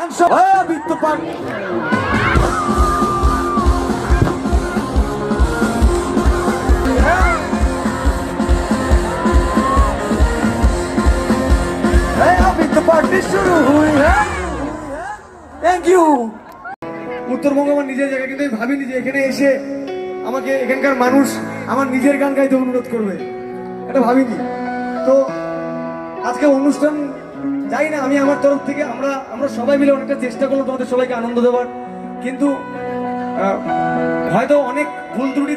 And so beat the ball. শুরু হুই হ্যাঁ thank you. Uttarbanga আমার নিজের জায়গা, কিন্তু আমি ভাবিনি যে এখানে এসে আমাকে এখানকার মানুষ আমার নিজের গান গাইতে অনুরোধ করবে, এটা ভাবিনি। তো আজকে অনুষ্ঠান যাই না, আমি আমার তরফ থেকে আমরা সবাই মিলে অনেকটা চেষ্টা করলাম তোমাদের সবাইকে আনন্দ দেওয়ার, কিন্তু হয়তো অনেক ভুল ত্রুটি